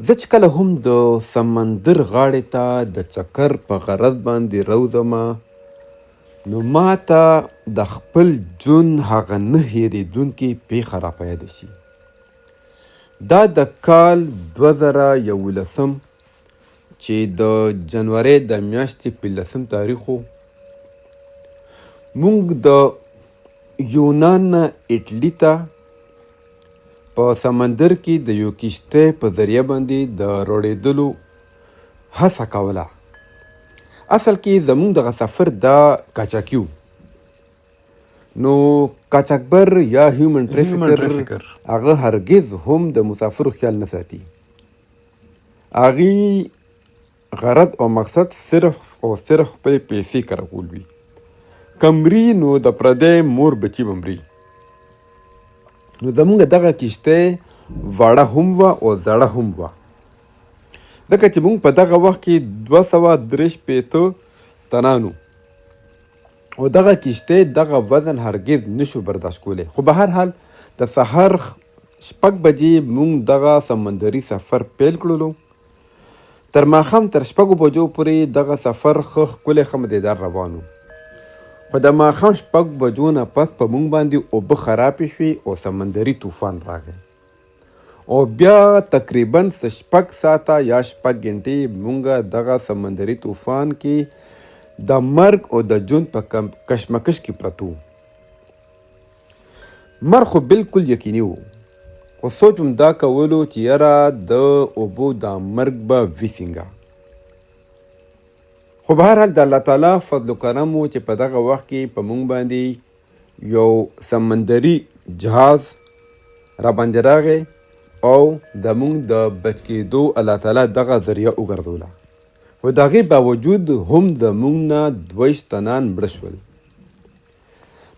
زه چې کله هم د سمندر غاړې ته د چکر په غرض باندې روځمه نو ماته د خپل ژوند هغه نه هېرېدونکې پېښه راپه یاده شي. دا د کال 2011 چې د جنورۍ د میاشتې 15 تاریخ و. موږ د یونان نه اټلي ته په سمندر کې د یو کشتۍ په ذریعه باندې د روړېدلو هڅه کوله. اصل کې زموږ دغه سفر دا قاچاقي و. نو قاچاقبر یا هیومن ټریفیکر هغه هرګز هم د مسافرو خیال نه ساتي. هغې غرض او مقصد صرف او صرف خپلې پیسې کارول وي. که مري نو د پردی مور بچي به مري. نو زموږ دغه کشتۍ واړه هم وه او زړه هم وه، ځکه چې موږ په دغه وخت کې 253 تنانو او دغه کشتۍ دغه وزن هرګز نشو برداشت کولی. خو به هر حال د سهار 6 بجې موږ دغه سمندري سفر پیل کړلو. تر ماښام تر 6 بجو پورې دغه سفر ښه ښکلی ښه مزیدار روان و. خو د ماښام 6 بجو نه پس په موږ باندې اوبه خرابې شوې او سمندري طوفان راغی او بیا تقریبا 6 ساعته یا 6 غنټې موږ دغه سمندري طوفان کې د مرګ او د ژوند په کشمکش کې پرتو. مرګ خو بالکل یقیني و، خو سوچ هم دا کولو چې یاره د اوبو دا مرګ به وي څنګه. خو به هر حال د الله تعالی فضل و کرم و چې په دغه وخت کې په موږ باندې یو سمندري جهاز را باندې راغی او زموږ د بچ کېدو الله تعالی دغه ذریعه وګرځوله. خو د هغې باوجود هم زموږ نه 22 تنان مړه شول.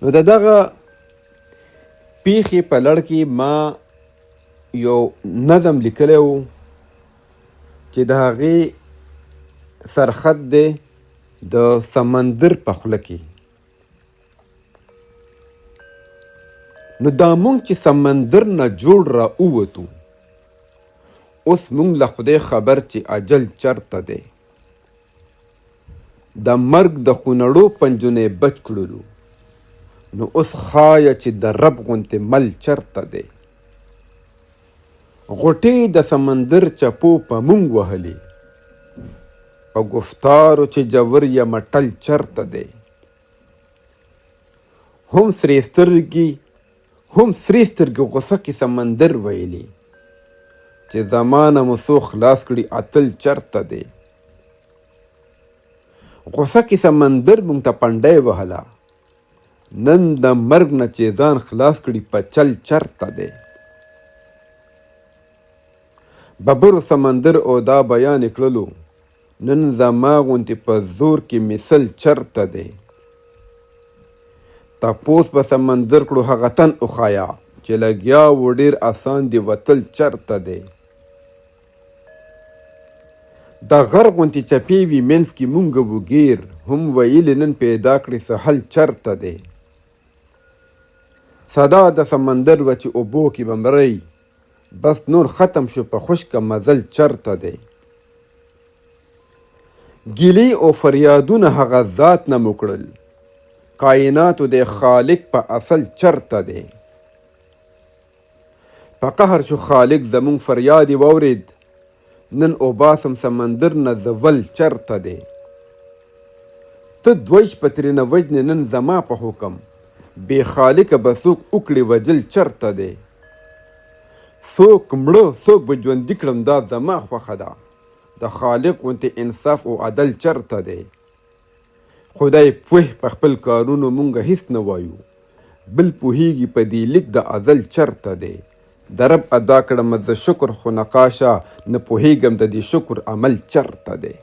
نو د دغه پیښې په لړ کې ما یو نظم لیکلی و چې د هغې سرخط دی د سمندر په خوله کې. نو دا مونږ چې سمندر نه جوړ را ووتو، اوس مونږ له خدای خبر چې اجل چرته دی. د مرګ د خونړو پنجونې بچ کړلو، نو اوس خایه چې د رب غونتې مل چرته دی. غوټې د سمندر چپو په مونږ وهلې، په گفتارو چې جور یم ټل چرته دی. هم سرې سترګې غوسه کې سمندر ویلي چې زمانه مو څو خلاص کړي اتل چرته دی. غوسه کې سمندر مونږ ته پنډی وهله، نن د مرګ نه چې ځان خلاص کړي په چل چرته دی. ببرو سمندر او دا بیان کړلو، نن زما غونتې په زور کې مثل چرته دی. تپوس په سمندر کړو هغه تن وښایه چې لګیا و ډېر آسان دی وتل چرته دی. د غر غونتې چپې وي منځ کې مونږ وګیر، هم ویلې نن پیدا کړې سهل چرته دی. صدا د سمندر و چې اوبو کې به مرئ، بس نور ختم شو په خشکه مزل چرته دی. ګیلې او فریادونه هغه ذات نه موکړل، کائناتو د خالق په اصل چرته دی. په قهر شو خالق زمون فریاد واورید، نن اوباسم سمندر نه زول چرته دی. ته 2 شپه ترېنه وجنې نن زما په حکم، بې خالقه به څوک وکړي وجل چرته دی. څوک مړه څوک به ژوندي کړم دا زما خوښه ده، د خالق غونتې انصاف او عدل چرته دی. خدای پوه په خپل کارونو مونږ هیڅ نه وایو، بل پوهیږي په دې لیک د عدل چرته دی. د رب ادا کړم زه شکر، خو نقاشه نه پوهیږم د دې شکر عمل چرته دی.